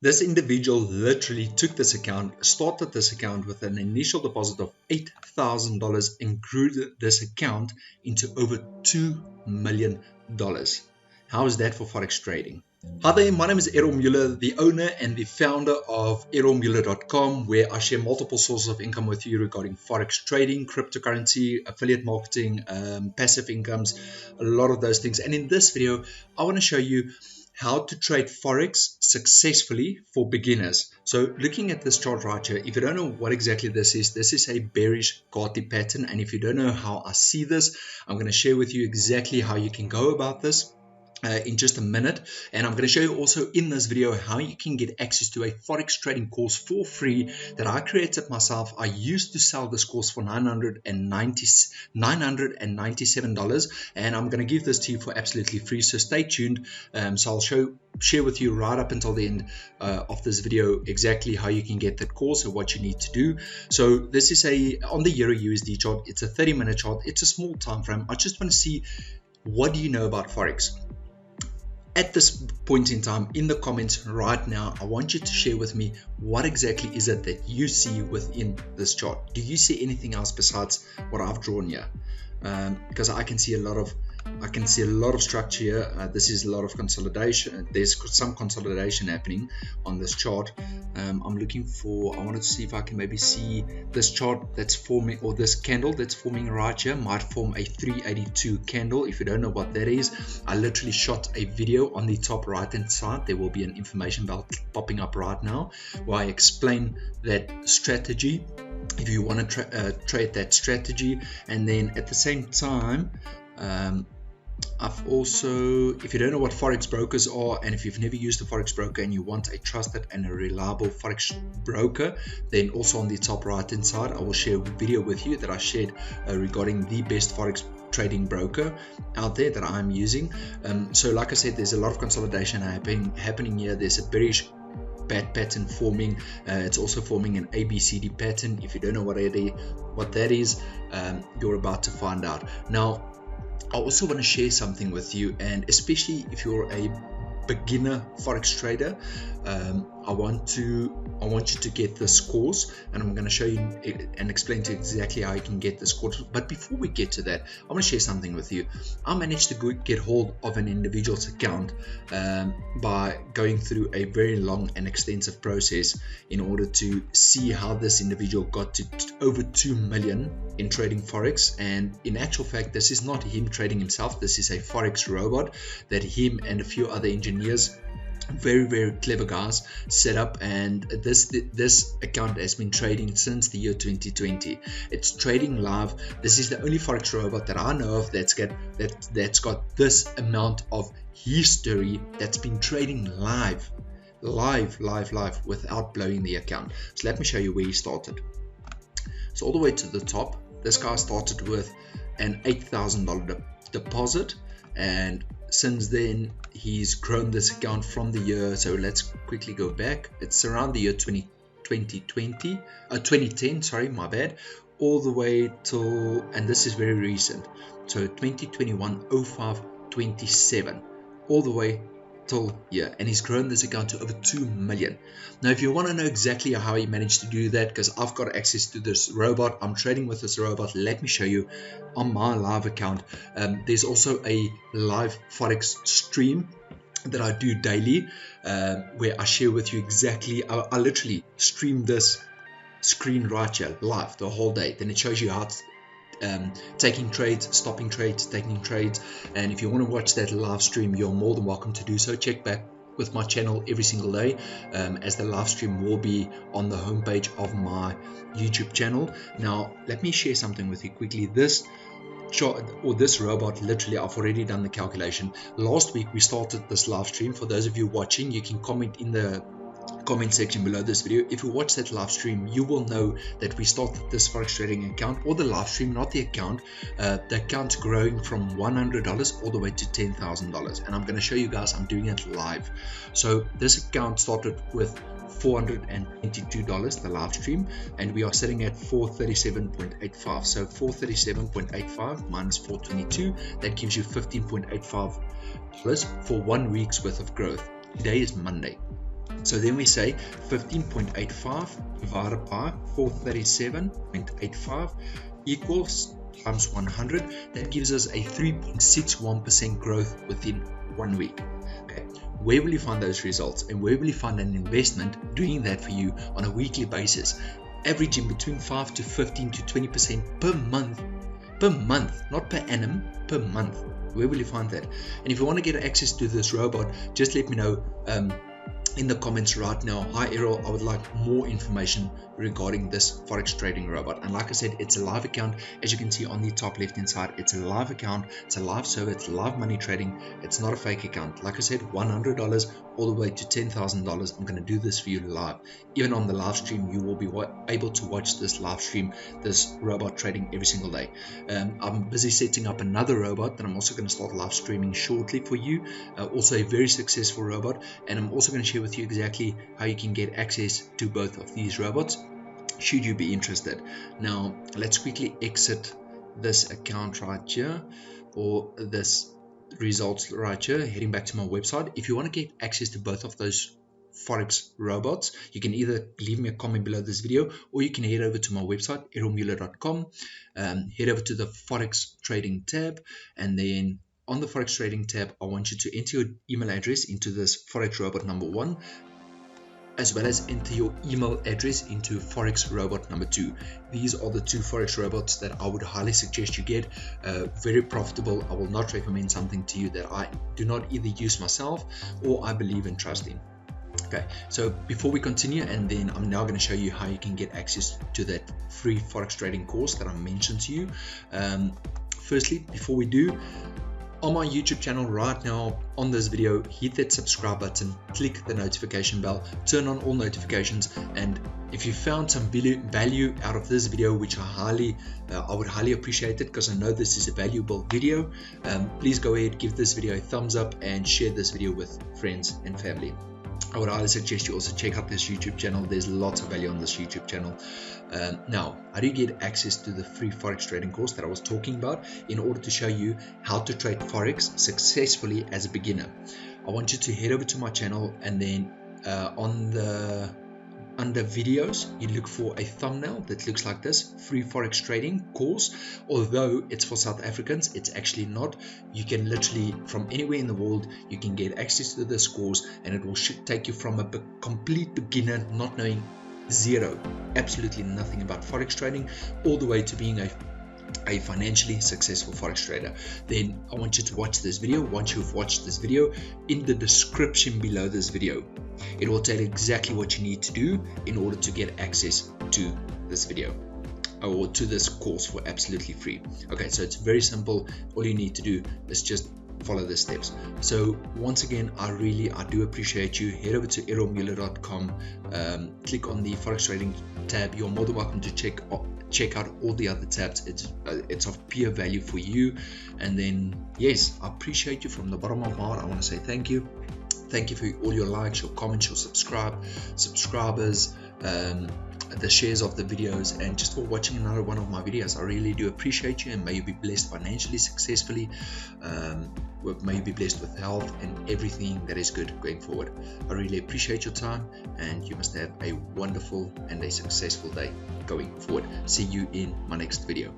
This individual literally took this account, started this account with an initial deposit of $8,000 and grew this account into over $2 million. How is that for Forex trading? Hi there, my name is Errol Muller, the owner and the founder of ErrolMuller.com, where I share multiple sources of income with you regarding Forex trading, cryptocurrency, affiliate marketing, passive incomes, a lot of those things. And in this video, I want to show you how to trade Forex successfully for beginners. So looking at this chart right here, if you don't know what exactly this is a bearish Garty pattern. And if you don't know how I see this, I'm going to share with you exactly how you can go about this in just a minute. And I'm going to show you also in this video how you can get access to a Forex trading course for free that I created myself. I used to sell this course for $997, and I'm going to give this to you for absolutely free, so stay tuned. So I'll share with you right up until the end of this video exactly how you can get that course and what you need to do. So this is on the Euro USD chart. It's a 30-minute chart. It's a small time frame. I just want to see, what do you know about Forex? At this point in time, in the comments right now, I want you to share with me what exactly is it that you see within this chart. Do you see anything else besides what I've drawn here? Because I can see a lot of structure here. This is a lot of consolidation. There's some consolidation happening on this chart. I wanted to see if I can maybe see this chart that's forming, or this candle that's forming right here might form a 382 candle. If you don't know what that is, I literally shot a video on the top right hand side. There will be an information bell popping up right now where I explain that strategy if you want to trade that strategy. And then at the same time, I've also, if you don't know what Forex brokers are, and if you've never used a Forex broker and you want a trusted and a reliable Forex broker, then also on the top right hand side, I will share a video with you that I shared regarding the best Forex trading broker out there that I'm using. So like I said, there's a lot of consolidation happening here. There's a bearish bat pattern forming. It's also forming an ABCD pattern. If you don't know what that is, you're about to find out. Now, I also want to share something with you, and especially if you're a beginner Forex trader, I want you to get this course, and I'm going to show you and explain to you exactly how you can get this course. But before we get to that, I want to share something with you. I managed to get hold of an individual's account by going through a very long and extensive process in order to see how this individual got to over 2 million in trading Forex. And in actual fact, this is not him trading himself. This is a Forex robot that him and a few other engineers, very, very clever guys, set up. And this account has been trading since the year 2020. It's trading live. This is the only Forex robot that I know of that's got this amount of history, that's been trading live without blowing the account. So let me show you where he started. So all the way to the top, this guy started with an $8,000 deposit, and since then he's grown this account from the year, so let's quickly go back, it's around the year 2010, sorry, my bad, all the way till, and this is very recent, so 2021, 05, 27, all the way till here, and he's grown this account to over 2 million. Now, if you want to know exactly how he managed to do that, because I've got access to this robot, I'm trading with this robot, let me show you on my live account. There's also a live Forex stream that I do daily, where I share with you exactly, I literally stream this screen right here live the whole day. Then it shows you how it's taking trades, stopping trades, taking trades. And if you want to watch that live stream, you're more than welcome to do so. Check back with my channel every single day, as the live stream will be on the homepage of my YouTube channel. Now, let me share something with you quickly. This robot, literally, I've already done the calculation. Last week we started this live stream. For those of you watching, you can comment in the comment section below this video. If you watch that live stream, you will know that we started this Forex trading account, or the live stream, not the account. The account's growing from $100 all the way to $10,000, and I'm going to show you guys I'm doing it live. So this account started with $422, the live stream, and we are sitting at 437.85. So 437.85 minus 422, that gives you $15.85 for 1 week's worth of growth. Today is Monday. So then we say 15.85 divided by 437.85 equals times 100. That gives us a 3.61% growth within 1 week. Okay, where will you find those results, and where will you find an investment doing that for you on a weekly basis, averaging between 5 to 15 to 20% per month, not per annum, per month? Where will you find that? And if you want to get access to this robot, just let me know in the comments right now. Hi Errol, I would like more information regarding this Forex trading robot. And like I said, it's a live account. As you can see on the top left hand side, it's a live account, it's a live server, it's live money trading. It's not a fake account. Like I said, $100 all the way to $10,000. I'm going to do this for you live. Even on the live stream, you will be able to watch this live stream, this robot trading every single day. I'm busy setting up another robot that I'm also going to start live streaming shortly for you. Also a very successful robot, and I'm also going to share with you exactly how you can get access to both of these robots should you be interested. Now let's quickly exit this account right here, or this results right here, heading back to my website. If you want to get access to both of those Forex robots, you can either leave me a comment below this video, or you can head over to my website, errolmuller.com, head over to the Forex trading tab, and then on the Forex trading tab, I want you to enter your email address into this Forex robot number 1, as well as enter your email address into Forex robot number 2. These are the 2 Forex robots that I would highly suggest you get. Very profitable. I will not recommend something to you that I do not either use myself or I believe and trust in. Okay, so before we continue, and then I'm now going to show you how you can get access to that free Forex trading course that I mentioned to you. Firstly, before we do, on my YouTube channel right now, on this video, hit that subscribe button, click the notification bell, turn on all notifications, and if you found some value out of this video, which I would highly appreciate it, because I know this is a valuable video, please go ahead, give this video a thumbs up and share this video with friends and family. I would highly suggest you also check out this YouTube channel. There's lots of value on this YouTube channel. Now, how do you get access to the free Forex trading course that I was talking about in order to show you how to trade Forex successfully as a beginner? I want you to head over to my channel, and then under videos, you look for a thumbnail that looks like this, free Forex trading course. Although it's for South Africans, it's actually not. You can literally, from anywhere in the world, you can get access to this course, and it will take you from a complete beginner, not knowing absolutely nothing about Forex trading, all the way to being a financially successful Forex trader. Then I want you to watch this video. Once you've watched this video, in the description below this video, it will tell you exactly what you need to do in order to get access to this video or to this course for absolutely free. Okay, so it's very simple. All you need to do is just follow the steps. So once again, I do appreciate you. Head over to errolmuller.com, click on the Forex trading tab. You're more than welcome to check out all the other tabs. It's of pure value for you. And then yes, I appreciate you from the bottom of my heart. I want to say thank you. Thank you for all your likes, your comments, your subscribers, the shares of the videos, and just for watching another one of my videos. I really do appreciate you, and may you be blessed financially, successfully. May you be blessed with health and everything that is good going forward. I really appreciate your time, and you must have a wonderful and a successful day going forward. See you in my next video.